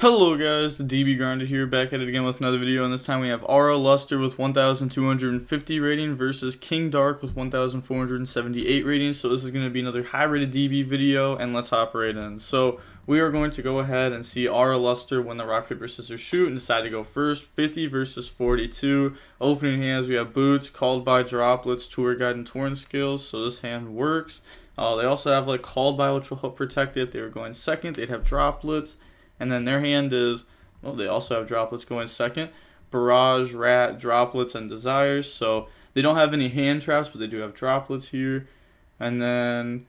Hello guys, the DB Grinder here, back at it again with another video, and this time we have Aura Luster with 1,250 rating versus King Dark with 1,478 rating. So this is going to be another high rated DB video, and let's hop right in. So we are going to go ahead and see Aura Luster win the rock, paper, scissors, shoot and decide to go first. 50 versus 42. Opening hands, we have Boots, Called by, Droplets, Tour Guide, and Torn Skills, so this hand works. They also have like Called by, which will help protect it. If they were going second, they'd have Droplets. And then their hand is, well, they also have Droplets going second. Barrage, Rat, Droplets, and Desires. So they don't have any hand traps, but they do have Droplets here. And then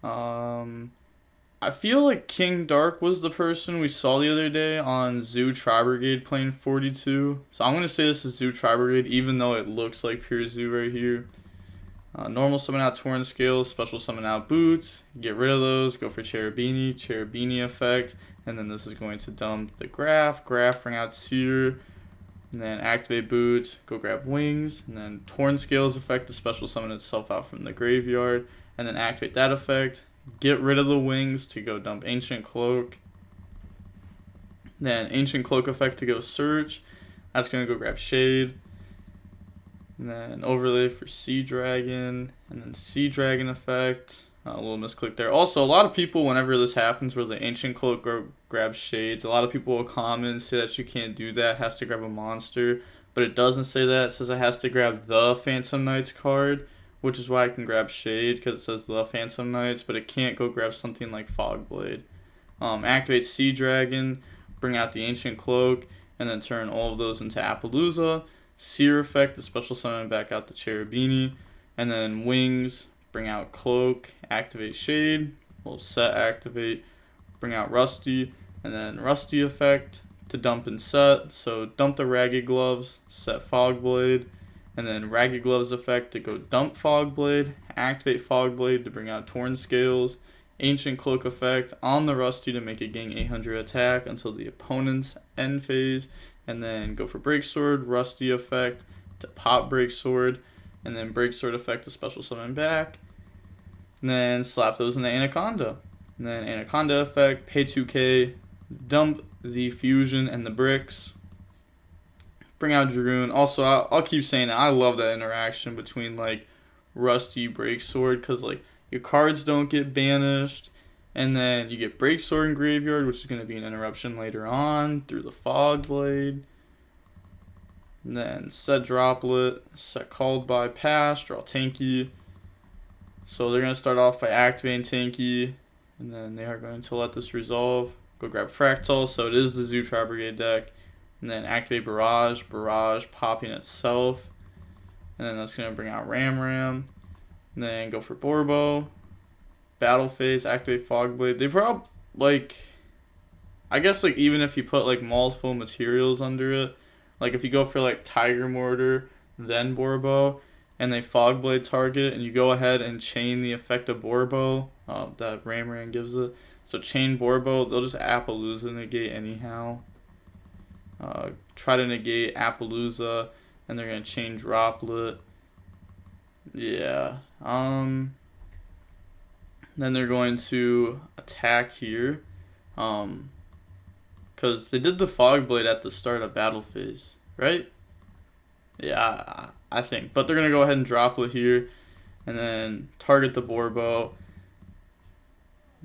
I feel like King Dark was the person we saw the other day on Zoo Tri-Brigade playing 42. So I'm going to say this is Zoo Tri-Brigade, even though it looks like pure Zoo right here. Normal summon out Torn Scales, special summon out Boots, get rid of those, go for Cherubini effect, and then this is going to dump the Graph, bring out Seer, and then activate Boots, go grab Wings, and then Torn Scales effect to special summon itself out from the graveyard, and then activate that effect, get rid of the Wings to go dump Ancient Cloak, then Ancient Cloak effect to go search, that's going to go grab Shade, and then overlay for Sea Dragon, and then Sea Dragon effect. A little misclick there. Also, a lot of people, whenever this happens where the Ancient Cloak grabs Shades, a lot of people will comment say that you can't do that, it has to grab a monster. But it doesn't say that. It says it has to grab the Phantom Knights card, which is why I can grab Shade, because it says the Phantom Knights, but it can't go grab something like Fogblade. Activate Sea Dragon, bring out the Ancient Cloak, and then turn all of those into Appaloosa. Seer effect, the special summon back out the Cherubini, and then Wings, bring out Cloak, activate Shade, we'll set activate, bring out Rusty, and then Rusty effect to dump and set, so dump the Ragged Gloves, set Fogblade, and then Ragged Gloves effect to go dump Fogblade, activate Fogblade to bring out Torn Scales, Ancient Cloak effect on the Rusty to make it gain 800 attack until the opponent's end phase, and then go for Breaksword, Rusty effect to pop Breaksword, and then Breaksword effect to special summon back, and then slap those into Anaconda. And then Anaconda effect, pay 2k, dump the Fusion and the Bricks, bring out Dragoon. Also, I'll keep saying it, I love that interaction between like Rusty, Breaksword, because like your cards don't get banished, and then you get Breaksword in Graveyard, which is going to be an interruption later on through the Fogblade. And then set Droplet, set Called by, pass, draw Tanky. So they're going to start off by activating Tanky, and then they are going to let this resolve. Go grab Fractal, so it is the Zoo Tri-Brigade deck. And then activate Barrage, popping itself. And then that's going to bring out Ram. And then go for Borbo. Battle phase, activate Fogblade. They probably, like, I guess, like, even if you put, like, multiple materials under it, like, if you go for, like, Tiger Mortar, then Borbo, and they Fogblade target, and you go ahead and chain the effect of Borbo, that Ram gives it. So chain Borbo, they'll just Appaloosa negate anyhow. Try to negate Appaloosa, and they're going to chain Droplet. Yeah. Then they're going to attack here, because they did the Fogblade at the start of battle phase, right? Yeah, I think. But they're going to go ahead and Droplet here, and then target the Borbo.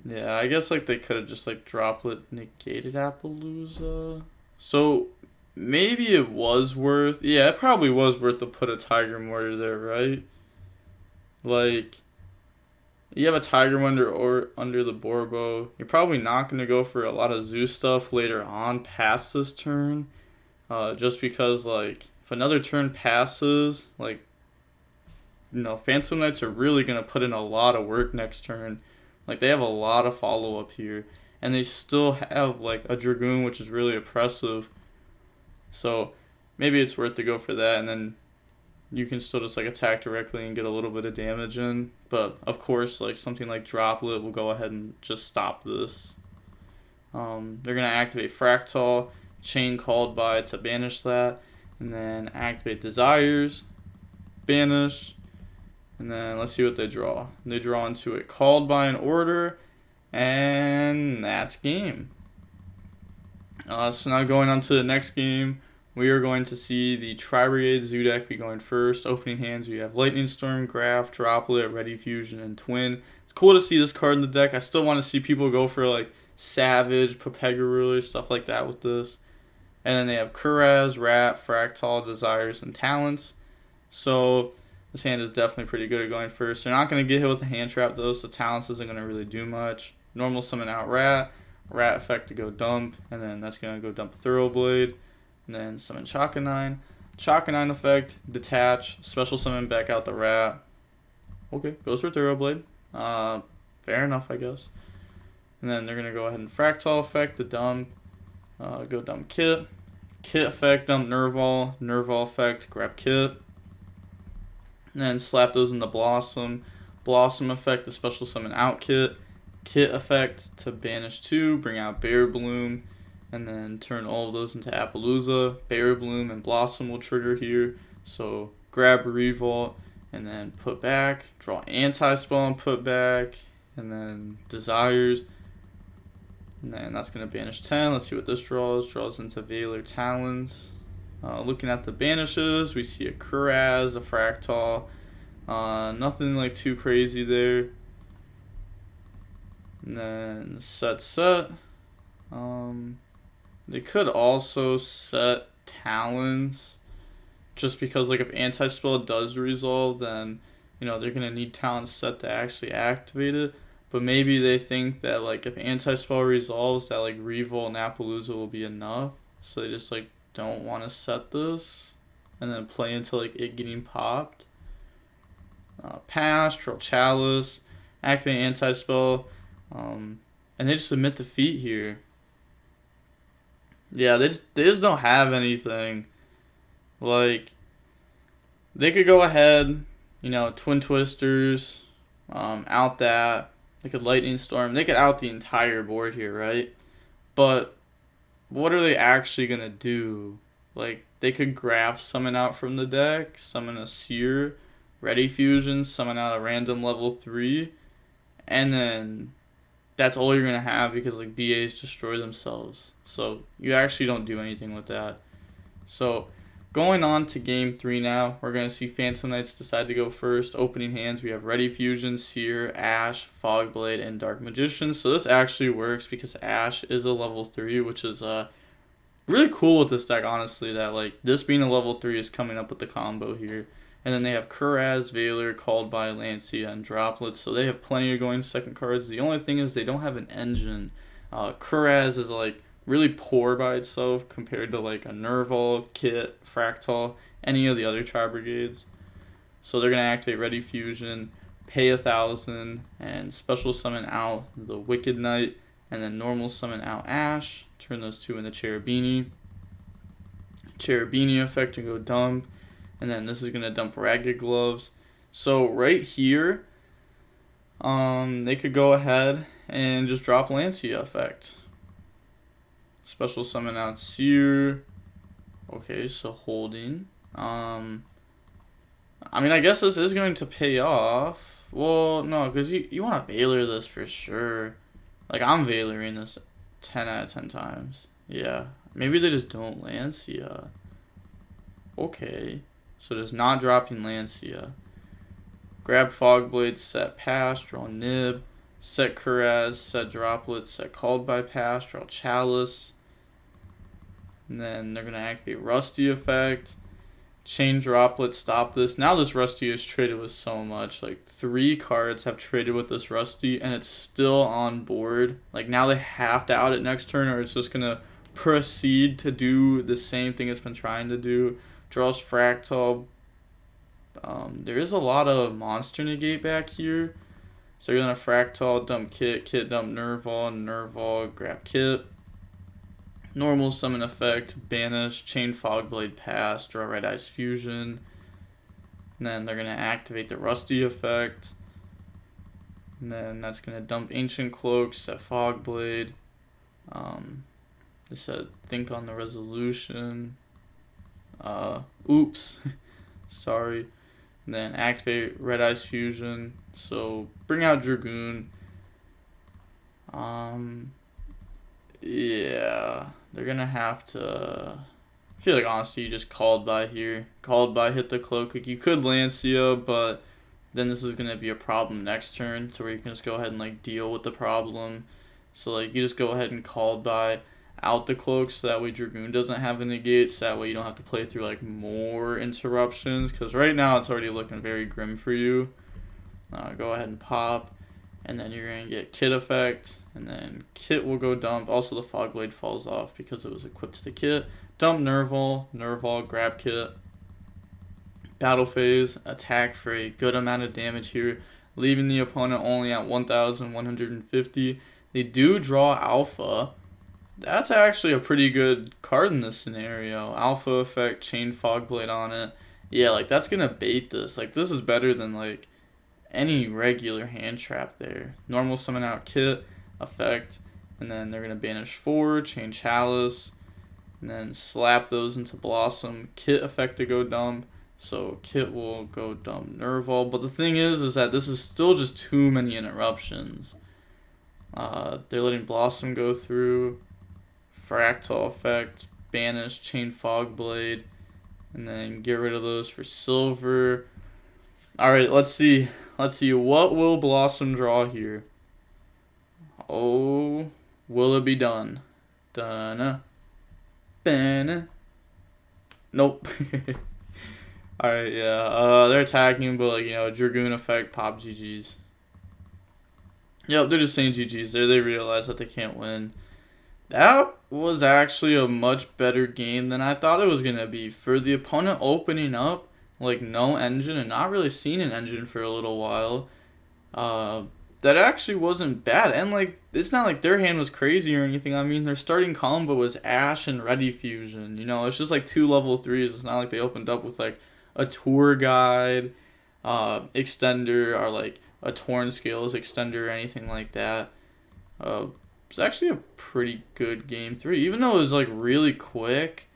Yeah, I guess like they could have just like Droplet negated Appaloosa. So maybe it was worth, yeah, it probably was worth to put a Tiger Mortar there, right? Like, you have a Tiger Wonder or under the Borbo. You're probably not going to go for a lot of Zoo stuff later on past this turn. Just because, like, if another turn passes, like, you know, Phantom Knights are really going to put in a lot of work next turn. Like, they have a lot of follow-up here. And they still have, like, a Dragoon, which is really oppressive. So, maybe it's worth to go for that, and then you can still just like attack directly and get a little bit of damage in. But of course, like something like Droplet will go ahead and just stop this. They're going to activate Fractal, chain Called by to banish that, and then activate Desires, banish, and then let's see what they draw. They draw into it Called by an Order, and that's game. So now going on to the next game, we are going to see the Tri-Brigade Zoodiac be going first. Opening hands, we have Lightning Storm, Graph, Droplet, Ready Fusion, and Twin. It's cool to see this card in the deck. I still want to see people go for like Savage, Papega, stuff like that with this. And then they have Kuraz, Rat, Fractal, Desires, and Talents. So this hand is definitely pretty good at going first. They're not going to get hit with a hand trap though, so Talents isn't going to really do much. Normal summon out Rat effect to go dump, and then that's going to go dump Thoroughblade. And then summon Chakanine. Chakanine effect, detach, special summon back out the Rat. Okay, goes for Thoroughblade. Fair enough, I guess. And then they're going to go ahead and Fractal effect the dump. Go dump Kit. Kit effect, dump Nerval. Nerval effect, grab Kit. And then slap those in the Blossom. Blossom effect, the special summon out Kit. Kit effect to banish 2, bring out Bear Bloom. And then turn all of those into Appaloosa. Bear Bloom and Blossom will trigger here. So grab Revolt and then put back. Draw Anti-Spell and put back. And then Desires. And then that's going to banish 10. Let's see what this draws. Draws into Valor Talons. Looking at the banishes, we see a Kuraz, a Fractal. Nothing like too crazy there. And then set. They could also set Talons. Just because like if Anti-Spell does resolve, then you know they're going to need Talons set to actually activate it. But maybe they think that like if Anti-Spell resolves, that like Revolt and Appaloosa will be enough. So they just like don't want to set this and then play into like it getting popped. Pass, draw Chalice, activate Anti-Spell, and they just submit defeat here. Yeah, they just don't have anything. Like they could go ahead, you know, Twin Twisters, out that. They could Lightning Storm. They could out the entire board here, right? But what are they actually going to do? Like, they could graph summon out from the deck, summon a Seer, Ready Fusion, summon out a random level 3, and then that's all you're going to have because, like, BAs destroy themselves. So, you actually don't do anything with that. So, going on to game 3 now, we're going to see Phantom Knights decide to go first. Opening hands, we have Ready Fusion, Seer, Ash, Fogblade, and Dark Magician. So this actually works because Ash is a level 3, which is really cool with this deck, honestly, that like this being a level 3 is coming up with the combo here. And then they have Kuraz, Valor, Called by, Lancia, and Droplets. So they have plenty of going second cards. The only thing is they don't have an engine. Kuraz is like really poor by itself compared to like a Nerval, Kit, Fractal, any of the other Tri-Brigades. So they're going to activate Ready Fusion, pay 1,000, and special summon out the Wicked Knight, and then normal summon out Ash, turn those two into Cherubini. Cherubini effect to go dump, and then this is going to dump Ragged Gloves. So right here, they could go ahead and just drop Lancia effect. Special summon out Seer. Okay, so holding. I mean, I guess this is going to pay off. Well, no, because you want to Valor this for sure. Like, I'm Valoring this 10 out of 10 times. Yeah. Maybe they just don't Lancia. Okay. So just not dropping Lancia. Grab Fogblade, set Pass, draw Nib. Set Kuraz, set Droplet, set Called by Pass, draw Chalice. And then they're going to activate Rusty effect. Chain Droplet, stop this. Now this Rusty is traded with so much. Like 3 cards have traded with this Rusty and it's still on board. Like now they have to out it next turn or it's just going to proceed to do the same thing it's been trying to do. Draws Fractal. There is a lot of monster negate back here. So you're going to Fractal, dump Kit, Kit dump Nerval, Nerval, grab Kit. Normal summon effect, banish, chain Fogblade pass, draw Red Eyes Fusion. And then they're going to activate the Rusty effect. And then that's going to dump Ancient Cloak, set Fogblade. They said think on the resolution. Oops. Sorry. And then activate Red Eyes Fusion. So bring out Dragoon. Yeah, they're gonna have to. I feel like honestly, you just called by here. Called by, hit the cloak. Like, you could Lancia, but then this is gonna be a problem next turn, to where you can just go ahead and like deal with the problem. So like you just go ahead and called by out the cloak, so that way Dragoon doesn't have a negate. So that way you don't have to play through like more interruptions. Because right now it's already looking very grim for you. Go ahead and pop. And then you're going to get Kit effect, and then Kit will go dump. Also, the Fog Blade falls off because it was equipped to Kit. Dump Nerval, grab Kit. Battle phase, attack for a good amount of damage here, leaving the opponent only at 1,150. They do draw Alpha. That's actually a pretty good card in this scenario. Alpha effect, Chain Fog Blade on it. Yeah, like, that's going to bait this. Like, this is better than, like, any regular hand trap there. Normal summon out Kit, effect, and then they're going to banish 4, chain Chalice, and then slap those into Blossom. Kit effect to go dump, so Kit will go dump Nerval. But the thing is that this is still just too many interruptions. They're letting Blossom go through, Fractal effect, banish, chain Fog Blade, and then get rid of those for silver. Alright, let's see. Let's see, what will Blossom draw here? Oh, will it be done? Done. Ben. Nope. Alright, yeah. They're attacking, but, like, you know, Dragoon effect, pop GG's. Yep, they're just saying GG's there. They realize that they can't win. That was actually a much better game than I thought it was going to be. For the opponent opening up, like, no engine, and not really seen an engine for a little while, that actually wasn't bad. And, like, it's not like their hand was crazy or anything. I mean, their starting combo was Ash and Ready Fusion. You know, it's just like 2 level 3s. It's not like they opened up with, like, a Tour Guide, extender, or, like, a Torn Scales extender or anything like that. It's actually a pretty good game 3. Even though it was, like, really quick,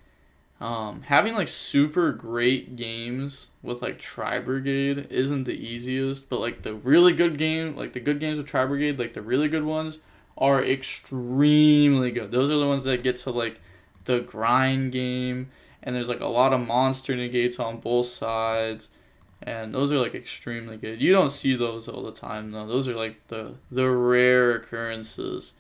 having like super great games with like Tri-Brigade isn't the easiest, but like the really good game, like the good games with Tri-Brigade, like the really good ones are extremely good. Those are the ones that get to like the grind game, and there's like a lot of monster negates on both sides, and those are like extremely good. You don't see those all the time though. Those are like the rare occurrences.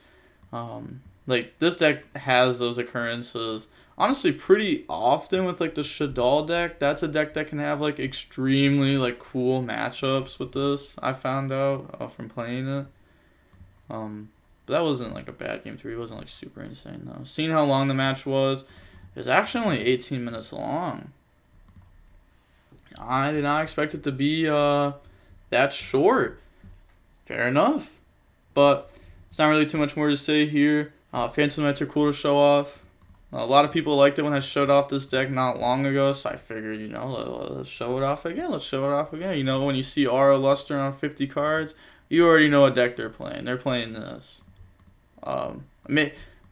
Like this deck has those occurrences honestly pretty often with like the Shadal deck. That's a deck that can have like extremely like cool matchups with this. I found out from playing it. But that wasn't like a bad game 3. It wasn't like super insane though. Seeing how long the match was, it was actually only 18 minutes long. I did not expect it to be that short. Fair enough. But it's not really too much more to say here. Phantom Knights are cool to show off. A lot of people liked it when I showed off this deck not long ago, so I figured, you know, let's show it off again. Let's show it off again. You know, when you see Aura Luster on 50 cards, you already know what deck they're playing. They're playing this.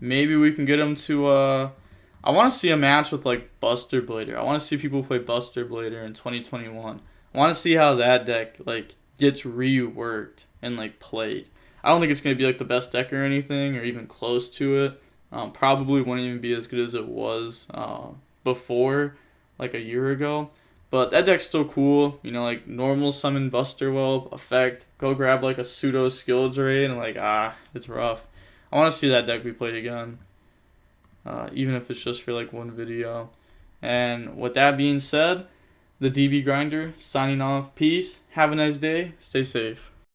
Maybe we can get them to, I want to see a match with, like, Buster Blader. I want to see people play Buster Blader in 2021. I want to see how that deck, like, gets reworked and, like, played. I don't think it's going to be, like, the best deck or anything, or even close to it. Probably wouldn't even be as good as it was before, like a year ago. But that deck's still cool. You know, like normal summon Buster Whelp, effect, go grab like a pseudo skill drain, and like, it's rough. I want to see that deck be played again. Even if it's just for like one video. And with that being said, the DB Grinder signing off. Peace. Have a nice day. Stay safe.